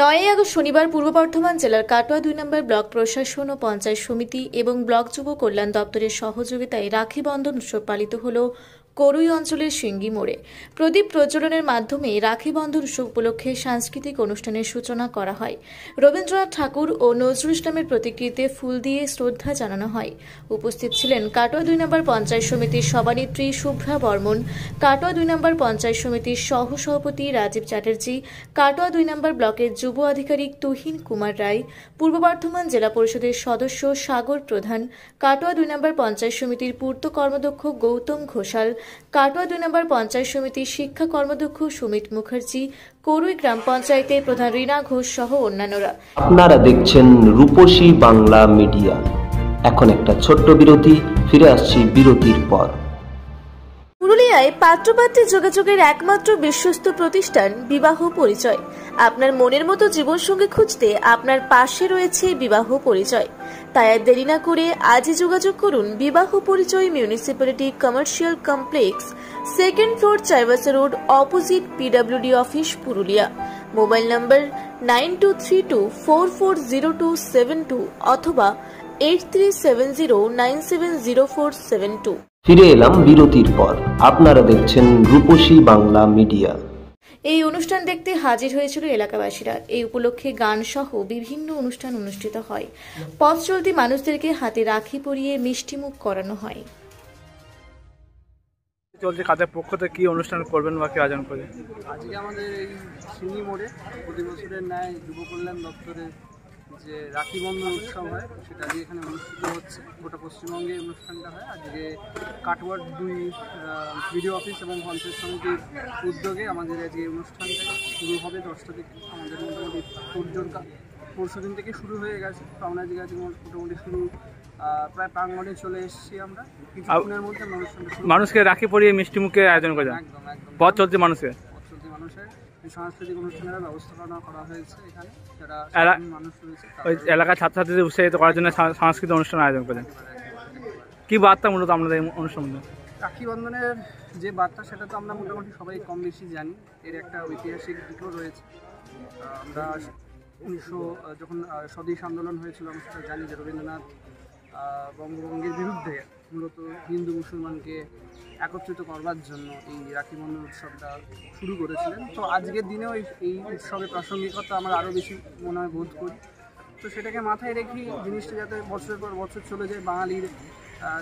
9 August শনিবার পূর্ব বর্ধমান জেলার কাটোয়া 2 নম্বর block প্রশাসন ও পঞ্চায়েত সমিতি এবং ব্লক যুব কল্যাণ দপ্তরের সহযোগিতায় রাখি বন্ধন উৎসব পালিত হল করুই অঞ্চলের সিঙ্গি মোড়ে। প্রদীপ প্রজ্বলনের মাধ্যমে রাখি বন্ধন উৎসব উপলক্ষে সাংস্কৃতিক অনুষ্ঠানের সূচনা করা হয়। রবীন্দ্রনাথ ঠাকুর ও নজরুল ইসলামের প্রতিকৃতিতে ফুল দিয়ে শ্রদ্ধা জানানো হয়। উপস্থিত ছিলেন কাটোয়া 2 নম্বর পঞ্চায়েত সমিতির সভানেত্রী শুভ্রা বর্মন, কাটোয়া 2 নম্বর পঞ্চায়েত সমিতির সহসভাপতি রাজীব চ্যাটার্জি, কাটোয়া 2 নম্বর ব্লকের যুব আধিকারিক তুহিন কুমার রায়, পূর্ব বর্ধমান জেলা পরিষদের সদস্য সাগর প্রধান, কাটোয়া 2 নম্বর পঞ্চায়েত সমিতির পূর্ত কর্মদক্ষ গৌতম ঘোষাল, কাটোয়া 2 নম্বর পঞ্চায়েত সমিতির শিক্ষা কর্মদক্ষ সুমিত মুখার্জি, করুই গ্রাম পঞ্চায়েতের প্রধান রীনা ঘোষ সহ অন্যান্যরা। আপনারা দেখছেন রূপসী বাংলা মিডিয়া। এখন একটা ছোট্ট বিরতি, ফিরে আসছি বিরতির পর। পুরুলিয়ায় পাত্রপাত্রী যোগাযোগের একমাত্র বিশ্বস্ত প্রতিষ্ঠান বিবাহ পরিচয়। আপনার মনের মতো জীবনসঙ্গী খুঁজতে আপনার পাশে রয়েছে বিবাহ পরিচয়। তাই আর দেরি না করে আজই যোগাযোগ করুন বিবাহ পরিচয় municipality commercial complex, 2nd floor, Chaibasa road, opposite PWD office, Purulia. Mobile নম্বর 9232440272 অথবা 8370970472। ফিরে এলাম বিরতির পর। আপনারা দেখছেন রূপসী বাংলা মিডিয়া। এই অনুষ্ঠান দেখতে হাজির হয়েছিল এলাকাবাসীরা। এই উপলক্ষে গান সহ বিভিন্ন অনুষ্ঠান অনুষ্ঠিত হয়। পথ চলতি মানুষদেরকে হাতে রাখি পরিয়ে মিষ্টিমুখ করানো হয়। চলছে কাদের পক্ষ থেকে কি অনুষ্ঠান করবেন বা কি আয়োজন করবেন? আজকে আমাদের এই সিঙ্গি মোড়ে প্রতি বছরের ন্যায় যুব কল্যাণ দপ্তরের যে রাখি বন্ধন উৎসব হয় সেটা আজকে এখানে অনুষ্ঠিত হচ্ছে। গোটা পশ্চিমবঙ্গে অনুষ্ঠানটা হয়। আজকে কাটোয়ার 2 বিডিও অফিস এবং পঞ্চায়েত সমিতির উদ্যোগে আমাদের আজকে অনুষ্ঠানটা শুরু হবে 10টা থেকে। আমাদের মোটামুটি পরশু দিন থেকে শুরু হয়ে গেছে। তো আমরা আজকে মোটামুটি শুরু প্রায় প্রাঙ্গণে চলে এসেছি। আমরা কিছুক্ষণের মধ্যে মানুষকে রাখি পরিয়ে মিষ্টি মুখে আয়োজন করে একদম পথ চলতি মানুষের সাংস্কৃতিক অনুষ্ঠানের ব্যবস্থাপনা করা হয়েছে এখানে। যারা মানুষ রয়েছে ওই এলাকার ছাত্রছাত্রীদের উৎসাহিত করার জন্য সাংস্কৃতিক অনুষ্ঠান আয়োজন করেন। কি বার্তা মূলত আপনাদের এই অনুষ্ঠান? রাখি বন্ধনের যে বার্তা সেটা তো আমরা মোটামুটি সবাই কম বেশি জানি। এর একটা ঐতিহাসিক দিকও রয়েছে। আমরা 1900 যখন স্বদেশ আন্দোলন হয়েছিল আমরা সেটা জানি যে রবীন্দ্রনাথ বঙ্গভঙ্গের বিরুদ্ধে মূলত হিন্দু মুসলমানকে একত্রিত করবার জন্য এই রাখি বন্ধন উৎসবটা শুরু করেছিলেন। তো আজকের দিনেও এই উৎসবের প্রাসঙ্গিকতা আমরা আরও বেশি মনে হয় বোধ করি। তো সেটাকে মাথায় রেখেই জিনিসটা যাতে বছরের পর বছর চলে যায়, বাঙালির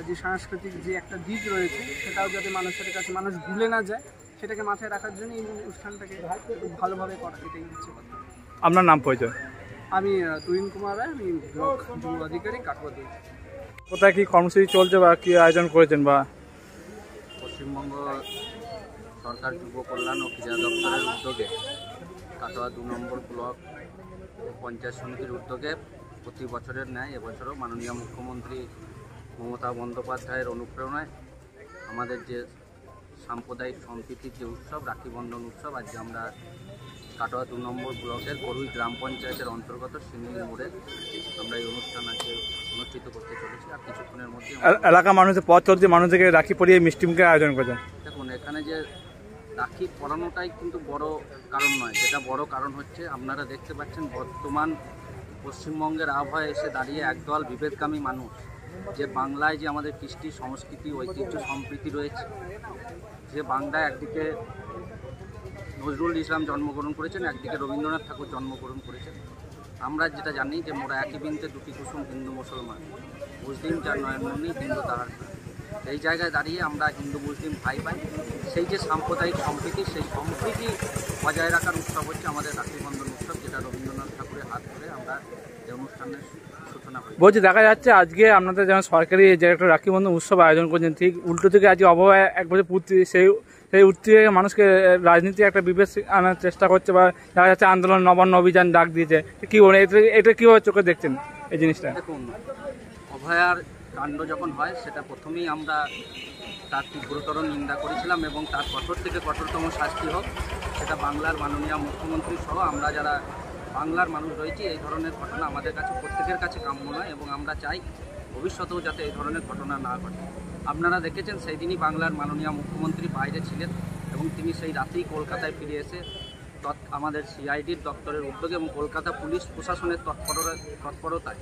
যে সাংস্কৃতিক যে একটা দিক রয়েছে সেটাও যাতে মানুষের কাছে মানুষ ভুলে না যায়, সেটাকে মাথায় রাখার জন্য এই অনুষ্ঠানটাকে খুব ভালোভাবে করা, এটাই হচ্ছে কথা। আপনার নাম পরিচয়? আমি তুহিন কুমার রায়, আমি ব্লক যুব আধিকারিক, কাটোয়া 2। কোথায় কি কর্মসূচি চলছে বা কি আয়োজন করেছেন? বা পশ্চিমবঙ্গ সরকার যুব কল্যাণ ও ক্রীড়া দপ্তরের উদ্যোগে কাটোয়া 2 নম্বর ব্লক পঞ্চায়েত সমিতির উদ্যোগে প্রতি বছরের ন্যায় এবছরও মাননীয় মুখ্যমন্ত্রী মমতা বন্দ্যোপাধ্যায়ের অনুপ্রেরণায় আমাদের যে সাম্প্রদায়িক সম্প্রীতির যে উৎসব রাখি বন্ধন উৎসব, আজকে আমরা কাটোয়া 2 নম্বর ব্লকের করুই গ্রাম পঞ্চায়েতের অন্তর্গত সিঙ্গি মোড়ে আমরা এই অনুষ্ঠান আজকে অনুষ্ঠিত করতে চলেছি। আর কিছুক্ষণের মধ্যে এলাকার মানুষের পথ চলতি মানুষদেরকে রাখি পরিয়ে মিষ্টি মুখে আয়োজন করেছেন। দেখুন, এখানে যে রাখি পরানোটাই কিন্তু বড় কারণ নয়। যেটা বড় কারণ হচ্ছে আপনারা দেখতে পাচ্ছেন বর্তমান পশ্চিমবঙ্গের আবহাওয়া এসে দাঁড়িয়ে একদল বিভেদকামী মানুষ যে বাংলায় যে আমাদের কৃষ্টি সংস্কৃতি ঐতিহ্য সম্প্রীতি রয়েছে, যে বাংলায় একদিকে নজরুল ইসলাম জন্মগ্রহণ করেছেন, একদিকে রবীন্দ্রনাথ ঠাকুর জন্মগ্রহণ করেছেন। আমরা যেটা জানি যে মোরা একই বৃন্তে দুটি কুসুম, হিন্দু মুসলমান, মুসলিম যার নয়নমণি, হিন্দু তাহার। এই জায়গায় দাঁড়িয়ে আমরা হিন্দু মুসলিম ভাই ভাই, সেই যে সাম্প্রদায়িক সম্প্রীতি, সেই সম্প্রীতি বজায় রাখার উৎসব হচ্ছে আমাদের রাখি বন্ধন উৎসব, যেটা রবীন্দ্রনাথ ঠাকুরের হাত ধরে আমরা এই অনুষ্ঠানের সূচনা করি। বলছি, দেখা যাচ্ছে আজকে আপনাদের যেমন সরকারি যে একটা রাখি বন্ধন উৎসব আয়োজন করছেন, ঠিক উল্টো থেকে আজকে আবহাওয়া এক বছর পূর্তি, সেই উত্তেজনা মানুষকে রাজনীতি একটা বিভেদ আনার চেষ্টা করছে বা দেখা যাচ্ছে আন্দোলন নবান্ন অভিযান ডাক দিয়েছে। কি বলে এটা কীভাবে চোখে দেখছেন এই জিনিসটা? দেখুন, অভয়ার কাণ্ড যখন হয় সেটা প্রথমেই আমরা তার তীব্রতর নিন্দা করেছিলাম এবং তার কঠোর থেকে কঠোরতম শাস্তি হোক, সেটা বাংলার মাননীয় মুখ্যমন্ত্রী সহ আমরা যারা বাংলার মানুষ রয়েছি এই ধরনের ঘটনা আমাদের কাছে প্রত্যেকের কাছে কাম্য নয় এবং আমরা চাই ভবিষ্যতেও যাতে এই ধরনের ঘটনা না ঘটে। আপনারা দেখেছেন সেই দিনই বাংলার মাননীয় মুখ্যমন্ত্রী বাইরে ছিলেন এবং তিনি সেই রাতেই কলকাতায় ফিরে এসে আমাদের সিআইডির দপ্তরের উদ্যোগে এবং কলকাতা পুলিশ প্রশাসনের তৎপরতায়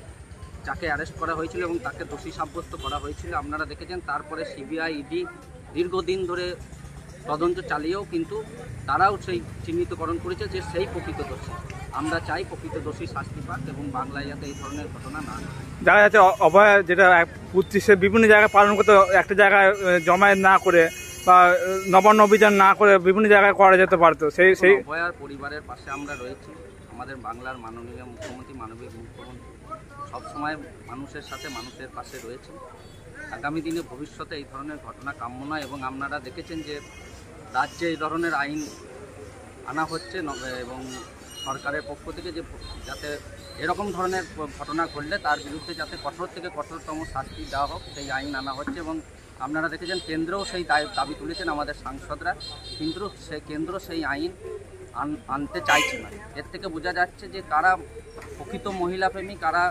যাকে অ্যারেস্ট করা হয়েছিল এবং তাকে দোষী সাব্যস্ত করা হয়েছিল আপনারা দেখেছেন। তারপরে সিবিআই, ইডি দীর্ঘদিন ধরে তদন্ত চালিয়েও কিন্তু তারাও সেই চিহ্নিতকরণ করেছে যে সেই প্রকৃত দোষী। আমরা চাই প্রকৃত দোষী শাস্তি পাক এবং বাংলায় যাতে এই ধরনের ঘটনা না হয়। দেখা যাচ্ছে অভয়া যেটা সে বিভিন্ন জায়গায় পালন করতে, একটা জায়গায় জমায়েত না করে বা নবান্ন অভিযান না করে বিভিন্ন জায়গায় করা যেতে পারতো। সেই অভয়ার পরিবারের পাশে আমরা রয়েছি। আমাদের বাংলার মাননীয় মুখ্যমন্ত্রী, মাননীয় মুখ্যমন্ত্রী সবসময় মানুষের সাথে, মানুষের পাশে রয়েছে। আগামী দিনে ভবিষ্যতে এই ধরনের ঘটনা কাম্য নয় এবং আপনারা দেখেছেন যে রাজ্যে এই ধরনের আইন আনা হচ্ছে এবং সরকারের পক্ষ থেকে যে যাতে এরকম ধরনের ঘটনা ঘটলে তার বিরুদ্ধে যাতে কঠোর থেকে কঠোরতম শাস্তি দেওয়া হোক সেই আইন আনা হচ্ছে। এবং আপনারা দেখেছেন কেন্দ্রেও সেই দাবি তুলেছেন আমাদের সাংসদরা, কিন্তু কেন্দ্র সেই আইন আনতে চাইছে না। এর থেকে বোঝা যাচ্ছে যে কারা প্রকৃত মহিলাপ্রেমী, কারা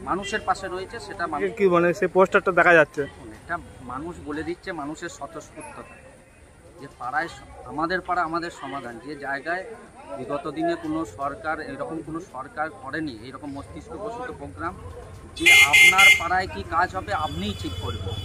মানুষের পাশে রয়েছে সেটা কি মানে সেই পোস্টারটা দেখা যাচ্ছে। এটা মানুষ বলে দিচ্ছে, মানুষের স্বতঃস্ফূর্ততা যে পাড়ায় আমাদের পাড়া আমাদের সমাধান। যে জায়গায় বিগত দিনে কোনো সরকার এরকম কোনো সরকার করেনি এইরকম মস্তিষ্কপ্রসূত প্রোগ্রাম, যে আপনার পাড়ায় কি কাজ হবে আপনিই ঠিক করবেন।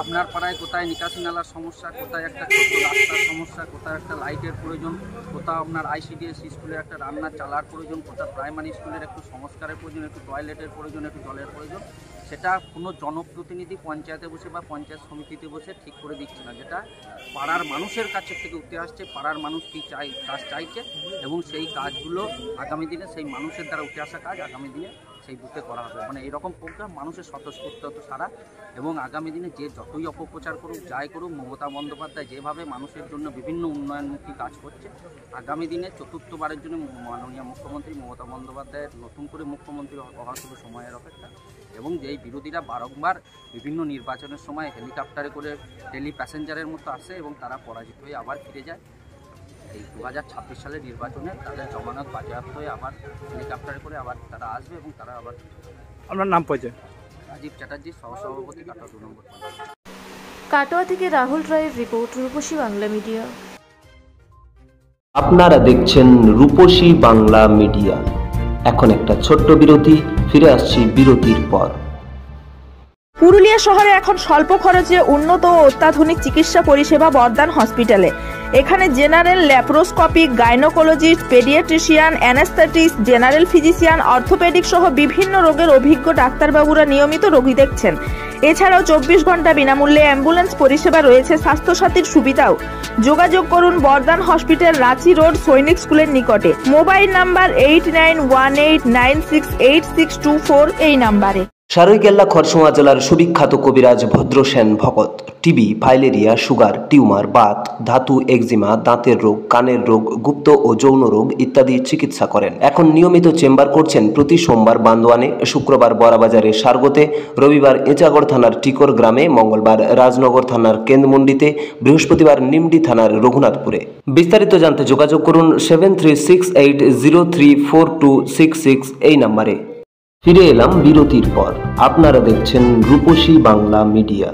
আপনার পাড়ায় কোথায় নিকাশি নালার সমস্যা, কোথায় একটা ছোট্ট রাস্তার সমস্যা, কোথায় একটা লাইটের প্রয়োজন, কোথাও আপনার আইসিডিএস স্কুলের একটা রান্নার চালার প্রয়োজন, কোথাও প্রাইমারি স্কুলের একটু সংস্কারের প্রয়োজন, একটু টয়লেটের প্রয়োজন, একটু জলের প্রয়োজন, সেটা কোনো জনপ্রতিনিধি পঞ্চায়েতে বসে বা পঞ্চায়েত সমিতিতে বসে ঠিক করে দিচ্ছে না। যেটা পাড়ার মানুষের কাছে থেকে উঠে আসছে, পাড়ার মানুষ কী কাজ চাইছে এবং সেই কাজগুলো আগামী দিনে সেই মানুষের দ্বারা উঠে আসা কাজ আগামী দিনে সেই বুথে করা হবে। মানে এরকম প্রোগ্রাম মানুষের স্বতঃস্ফূর্ত সারা এবং আগামী দিনে যে যতই অপপ্রচার করুক, যাই করুক, মমতা বন্দ্যোপাধ্যায় যেভাবে মানুষের জন্য বিভিন্ন উন্নয়নমুখী কাজ করছে, আগামী দিনে চতুর্থবারের জন্য মাননীয় মুখ্যমন্ত্রী মমতা বন্দ্যোপাধ্যায়ের নতুন করে মুখ্যমন্ত্রী হওয়ার শুধু সময়ের অপেক্ষা। এবং যেই বিরোধীরা বারংবার বিভিন্ন নির্বাচনের সময় হেলিকপ্টারে করে ডেলি প্যাসেঞ্জারের মতো আসে এবং তারা পরাজিত হয়ে আবার ফিরে যায়, এই 2026 সালের নির্বাচনে তাদের জমানত বাজেয়াপ্ত হয়ে আবার হেলিকপ্টারে করে আবার তারা আসবে এবং তারা আবার। আপনার নাম পরিচয়? রাজীব চ্যাটার্জি, সহসভাপতি, কাটোয়া 2 নম্বর। কাটোয়া থেকে রাহুল রায়ের রিপোর্ট, রূপসী বাংলা মিডিয়া। আপনারা দেখছেন রূপসী বাংলা মিডিয়া। এখন একটা ছোট্ট বিরতি, ফিরে আসছি বিরতির পর। পুরুলিয়া শহরে এখন স্বল্প খরচে উন্নত ও অত্যাধুনিক চিকিৎসা পরিষেবা বর্দান হসপিটালে। এখানে general, laparoscopic, gynaecologist, paediatrician, anaesthetist, general physician, orthopaedic সহ বিভিন্ন রোগের অভিজ্ঞ ডাক্তারবাবুরা নিয়মিত রোগী দেখছেন। এছাড়াও 24 ঘন্টা বিনামূল্যে অ্যাম্বুলেন্স পরিষেবা রয়েছে, স্বাস্থ্যসাথীর সুবিধাও। যোগাযোগ করুন বর্দান হসপিটাল, রাঁচি রোড, সৈনিক স্কুলের নিকটে। মোবাইল নাম্বার 8918968624 এই নাম্বারে। সারৈকেল্লা খরসোয়া জেলার সুবিখ্যাত কবিরাজ ভদ্রসেন ভকত TB, filaria, sugar, tumour, Baat, ধাতু, এক্সিমা, দাঁতের রোগ, কানের রোগ, গুপ্ত ও যৌন রোগ ইত্যাদি চিকিৎসা করেন। এখন নিয়মিত চেম্বার করছেন প্রতি সোমবার বান্দোয়ানে, শুক্রবার বড়াবাজারে সারগোতে, রবিবার এঁচাগড় থানার টিকর গ্রামে, মঙ্গলবার রাজনগর থানার কেন্দ্রমন্ডিতে, বৃহস্পতিবার নিমডি থানার রঘুনাথপুরে। বিস্তারিত জানতে যোগাযোগ করুন 7368034266 এই নাম্বারে। ফিরে এলাম বিরতির পর। আপনারা দেখছেন রূপসী বাংলা মিডিয়া।